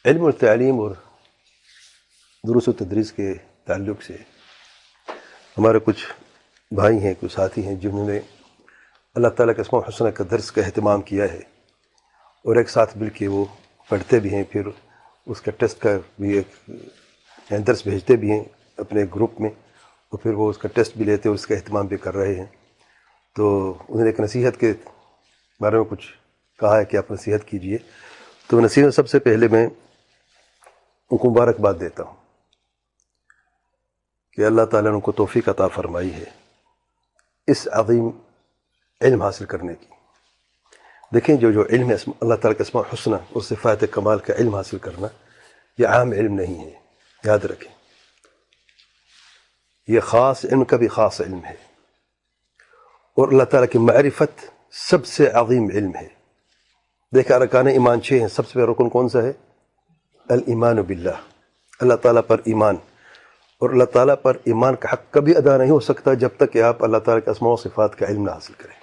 علم اور تعلیم اور دروس و تدریس کے تعلق سے ہمارے کچھ بھائی ہیں، کچھ ساتھی ہیں جنہوں نے اللہ تعالیٰ کے اسماء الحسنہ کا درس کا اہتمام کیا ہے، اور ایک ساتھ مل کے وہ پڑھتے بھی ہیں، پھر اس کا ٹیسٹ کا بھی ایک درس بھیجتے بھی ہیں اپنے گروپ میں، اور پھر وہ اس کا ٹیسٹ بھی لیتے اور اس کا اہتمام بھی کر رہے ہیں۔ تو انہوں نے ایک نصیحت کے بارے میں کچھ کہا ہے کہ آپ نصیحت کیجئے۔ تو نصیحت سب سے پہلے میں ان کو مبارکباد دیتا ہوں کہ اللہ تعالیٰ نے ان کو توفیق عطا فرمائی ہے اس عظیم علم حاصل کرنے کی۔ دیکھیں جو علم ہے اللہ تعالیٰ کے اسماء الحسنہ اور صفات کمال کا علم حاصل کرنا، یہ عام علم نہیں ہے، یاد رکھیں، یہ خاص علم کا بھی خاص علم ہے، اور اللہ تعالیٰ کی معرفت سب سے عظیم علم ہے۔ دیکھیں ارکان ایمان 6 ہیں، سب سے پہلا رکن کون سا ہے؟ الایمان باللہ، اللہ تعالیٰ پر ایمان۔ اور اللہ تعالیٰ پر ایمان کا حق کبھی ادا نہیں ہو سکتا جب تک کہ آپ اللہ تعالیٰ کے اسماء و صفات کا علم نہ حاصل کریں۔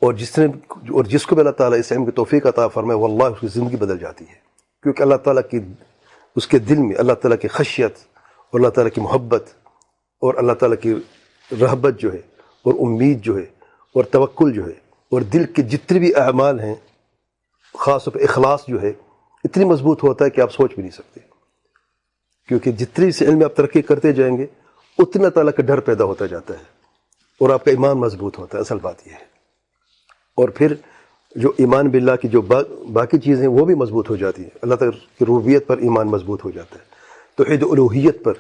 اور جس کو بھی اللہ تعالیٰ اس علم کی توفیق عطا فرمائے، واللہ اس کی زندگی بدل جاتی ہے، کیونکہ اللہ تعالیٰ کی اس کے دل میں اللہ تعالیٰ کی خشیت اور اللہ تعالیٰ کی محبت اور اللہ تعالیٰ کی رغبت جو ہے، اور امید جو ہے، اور توکل جو ہے، اور دل کے جتنے بھی اعمال ہیں، خاص طور پہ اخلاص جو ہے، اتنی مضبوط ہوتا ہے کہ آپ سوچ بھی نہیں سکتے، کیونکہ جتنی اس علم میں آپ ترقی کرتے جائیں گے اتنا اللہ تعالیٰ کا ڈر پیدا ہوتا جاتا ہے، اور آپ کا ایمان مضبوط ہوتا ہے۔ اصل بات یہ ہے، اور پھر جو ایمان باللہ کی جو باقی چیزیں ہیں وہ بھی مضبوط ہو جاتی ہیں، اللہ تعالیٰ کی ربوبیت پر ایمان مضبوط ہو جاتا ہے، توحید الوہیت پر،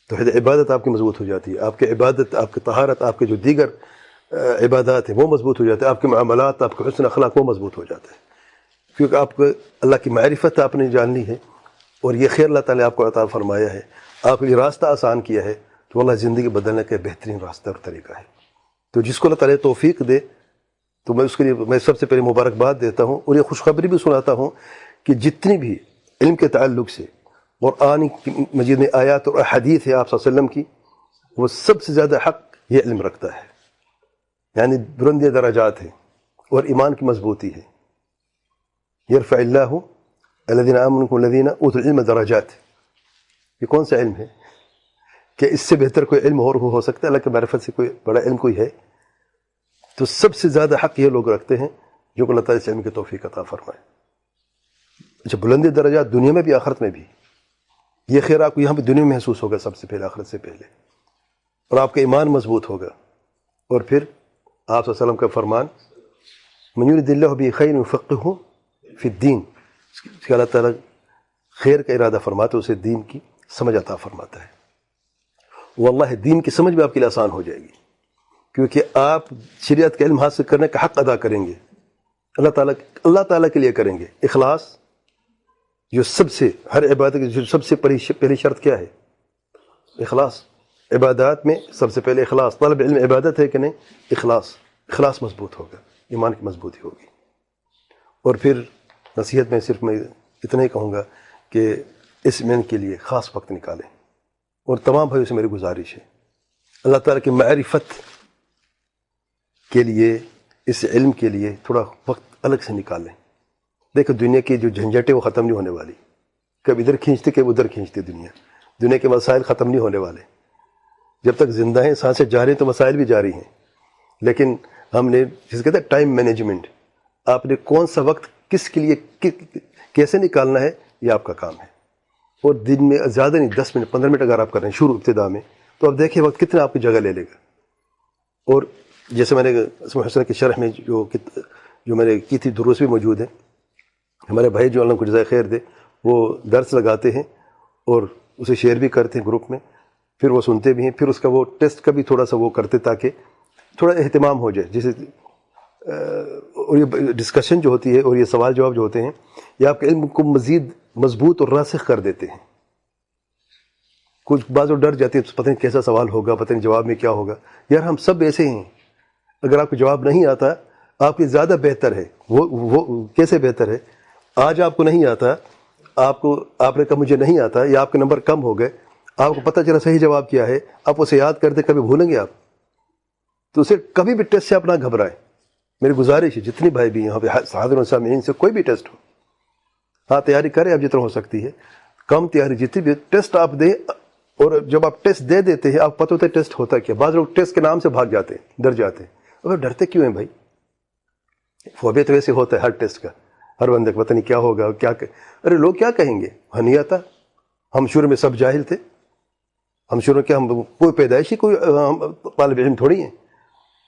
توحید عبادت آپ کی مضبوط ہو جاتی ہے، آپ کی عبادت، آپ کی طہارت، آپ کے جو دیگر عبادات ہیں وہ مضبوط ہو جاتے ہیں، آپ کے معاملات، آپ کے حسن اخلاق وہ مضبوط ہو جاتے ہیں، کیونکہ آپ کو اللہ کی معرفت آپ نے جاننی ہے، اور یہ خیر اللہ تعالیٰ آپ کو عطا فرمایا ہے، آپ کے لیے راستہ آسان کیا ہے، تو اللہ زندگی بدلنے کا بہترین راستہ اور طریقہ ہے۔ تو جس کو اللہ تعالیٰ توفیق دے تو میں اس کے لیے میں سب سے پہلے مبارکباد دیتا ہوں، اور یہ خوشخبری بھی سناتا ہوں کہ جتنی بھی علم کے تعلق سے قرآن مجید میں آیات اور احادیث ہے آپ صلی اللہ علیہ وسلم کی، وہ سب سے زیادہ حق یہ علم رکھتا ہے، یعنی بلند درجات ہے اور ایمان کی مضبوطی ہے۔ یرفع اللہ الذین آمنوا والذین اوتوا العلم درجات، یہ کون سا علم ہے کہ اس سے بہتر کوئی علم اور ہو سکتا ہے؟ اللہ کی معرفت سے کوئی بڑا علم کوئی ہے؟ تو سب سے زیادہ حق یہ لوگ رکھتے ہیں جو کہ اللہ تعالیٰ اس علم کی توفیق عطا فرمائے۔ اچھا، بلند درجات دنیا میں بھی آخرت میں بھی، یہ خیر آپ کو یہاں پہ دنیا میں محسوس ہوگا سب سے پہلے، آخرت سے پہلے، اور آپ کا ایمان مضبوط ہوگا۔ اور پھر آپ صلی اللہ علیہ وسلم کا فرمان، من یرید اللہ بہ خیرا یفقہہ فی الدین، کہ اللہ تعالیٰ خیر کا ارادہ فرماتا ہے، اسے دین کی سمجھ عطا فرماتا ہے۔ واللہ دین کی سمجھ بھی آپ کے لیے آسان ہو جائے گی، کیونکہ آپ شریعت کا علم حاصل کرنے کا حق ادا کریں گے، اللہ تعالیٰ کے لیے کریں گے۔ اخلاص، جو سب سے ہر عبادت کی جو سب سے پہلی شرط کیا ہے؟ اخلاص۔ عبادات میں سب سے پہلے اخلاص، طلب علم عبادت ہے کہ نہیں؟ اخلاص مضبوط ہوگا، ایمان کی مضبوطی ہوگی۔ اور پھر نصیحت میں صرف میں اتنا ہی کہوں گا کہ اس علم کے لیے خاص وقت نکالیں، اور تمام بھائیوں سے میری گزارش ہے اللہ تعالیٰ کی معرفت کے لیے، اس علم کے لیے تھوڑا وقت الگ سے نکالیں۔ دیکھو دنیا کی جو جھنجھٹیں وہ ختم نہیں ہونے والی، کبھی ادھر کھینچتے کبھی ادھر کھینچتے، دنیا کے مسائل ختم نہیں ہونے والے، جب تک زندہ ہیں، سانسیں جاری ہیں تو مسائل بھی جاری ہیں، لیکن ہم نے جس کہتے ہیں ٹائم مینجمنٹ، آپ نے کون سا وقت کس کے لیے کیسے نکالنا ہے، یہ آپ کا کام ہے۔ اور دن میں زیادہ نہیں، 10 منٹ 15 منٹ اگر آپ کر رہے ہیں شروع ابتدا میں، تو آپ دیکھیں وقت کتنا آپ کی جگہ لے لے گا۔ اور جیسے میں نے اسماء الحسنہ کی شرح میں جو میں نے کی تھی، دروس بھی موجود ہیں، ہمارے بھائی جو اللہ کو جزائے خیر دے، وہ درس لگاتے ہیں اور اسے شیئر بھی کرتے ہیں گروپ میں، پھر وہ سنتے بھی ہیں، پھر اس کا وہ ٹیسٹ کا بھی تھوڑا سا وہ کرتے تاکہ تھوڑا اہتمام ہو جائے، جیسے اور یہ ڈسکشن جو ہوتی ہے اور یہ سوال جواب جو ہوتے ہیں، یہ آپ کے علم کو مزید مضبوط اور راسخ کر دیتے ہیں۔ کچھ بعض ڈر جاتے ہیں، پتہ نہیں کیسا سوال ہوگا، پتہ نہیں جواب میں کیا ہوگا۔ یار ہم سب ایسے ہیں، اگر آپ کو جواب نہیں آتا آپ کے زیادہ بہتر ہے۔ وہ کیسے بہتر ہے؟ آج آپ کو نہیں آتا، آپ نے کہا مجھے نہیں آتا، یا آپ کے نمبر کم ہو گئے، آپ کو پتہ چلا صحیح جواب کیا ہے، آپ اسے یاد کرتے کبھی بھولیں گے آپ؟ تو اسے کبھی بھی ٹیسٹ سے آپ نہ گھبرائیں، میری گزارش ہے جتنے بھائی بھی یہاں پہ حاضر و سامعین سے کوئی بھی ٹیسٹ ہو، ہاں تیاری کریں اب جتنا ہو سکتی ہے، کم تیاری جتنی بھی، ٹیسٹ آپ دیں، اور جب آپ ٹیسٹ دے دیتے ہیں آپ پتہ ہوتا ہے ٹیسٹ ہوتا کیا. بعض لوگ ٹیسٹ کے نام سے بھاگ جاتے ہیں، ڈر جاتے ہیں. اور ڈرتے کیوں ہیں بھائی؟ فوبیا تو ویسے ہوتا ہے ہر ٹیسٹ کا، ہر بندے کو پتہ نہیں کیا ہوگا کیا ارے لوگ کیا کہیں گے. نہیں آتا، ہم شروع میں سب جاہل تھے، ہم شروع کے ہم کوئی پیدائشی کوئی طالب علم تھوڑی ہیں،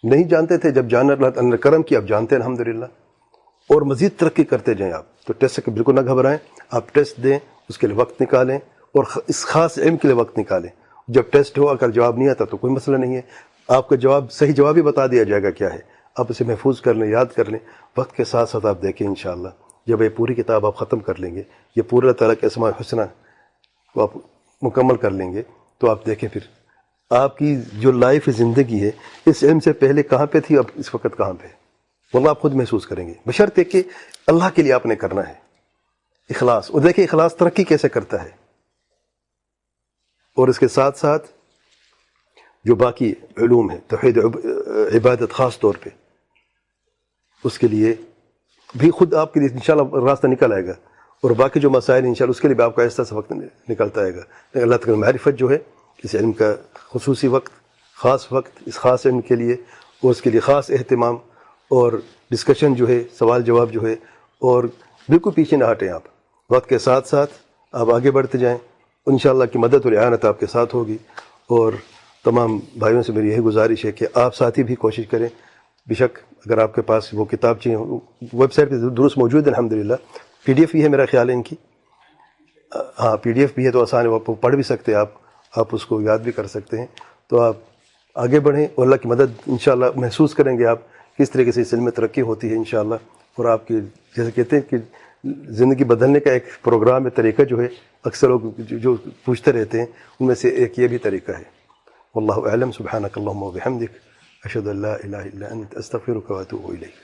نہیں جانتے تھے. جب جانا اللہ نے کرم کیا اب جانتے ہیں الحمدللہ، اور مزید ترقی کرتے جائیں آپ. تو ٹیسٹ سے بالکل نہ گھبرائیں، آپ ٹیسٹ دیں، اس کے لیے وقت نکالیں، اور اس خاص علم کے لیے وقت نکالیں. جب ٹیسٹ ہو اگر جواب نہیں آتا تو کوئی مسئلہ نہیں ہے، آپ کا جواب صحیح جواب ہی بتا دیا جائے گا کیا ہے، آپ اسے محفوظ کر لیں، یاد کر لیں. وقت کے ساتھ ساتھ آپ دیکھیں انشاءاللہ جب یہ پوری کتاب آپ ختم کر لیں گے، یہ پورا اللہ تعالیٰ کے اسماء الحسنی کو آپ مکمل کر لیں گے، تو آپ دیکھیں پھر آپ کی جو لائف زندگی ہے اس علم سے پہلے کہاں پہ تھی، اب اس وقت کہاں پہ. واللہ آپ خود محسوس کریں گے، بشرطے کہ اللہ کے لیے آپ نے کرنا ہے، اخلاص. اور دیکھیں اخلاص ترقی کیسے کرتا ہے. اور اس کے ساتھ ساتھ جو باقی علوم ہیں، توحید عبادت خاص طور پہ، اس کے لیے بھی خود آپ کے لیے انشاءاللہ راستہ نکل آئے گا. اور باقی جو مسائل انشاءاللہ اس کے لیے بھی آپ کا ایسا وقت نکلتا آئے گا. لیکن اللہ تعالیٰ معرفت جو ہے، اس علم کا خصوصی وقت، خاص وقت اس خاص علم کے لیے، اور اس کے لیے خاص اہتمام اور ڈسکشن جو ہے، سوال جواب جو ہے، اور بالکل پیچھے نہ ہٹیں آپ. وقت کے ساتھ ساتھ آپ آگے بڑھتے جائیں، انشاءاللہ کی مدد اور اعانت آپ کے ساتھ ہوگی. اور تمام بھائیوں سے میری یہی گزارش ہے کہ آپ ساتھی بھی کوشش کریں. بے شک اگر آپ کے پاس وہ کتاب چاہیے، ویب سائٹ پہ درست موجود ہے الحمدللہ. پی ڈی ایف بھی ہے میرا خیال ہے ان کی، ہاں پی ڈی ایف بھی ہے تو آسان ہے، وہ پڑھ بھی سکتے ہیں آپ اس کو یاد بھی کر سکتے ہیں. تو آپ آگے بڑھیں اور اللہ کی مدد انشاءاللہ محسوس کریں گے آپ کس طریقے سے اس علم میں ترقی ہوتی ہے انشاءاللہ. اور آپ کی جیسے کہتے ہیں کہ زندگی بدلنے کا ایک پروگرام ہے، طریقہ جو ہے اکثر لوگ جو پوچھتے رہتے ہیں ان میں سے ایک یہ بھی طریقہ ہے. واللہ اعلم. سبحانک اللہم و بحمدک، اشہد ان لا الہ الا انت، استغفرک و اتوب الیک.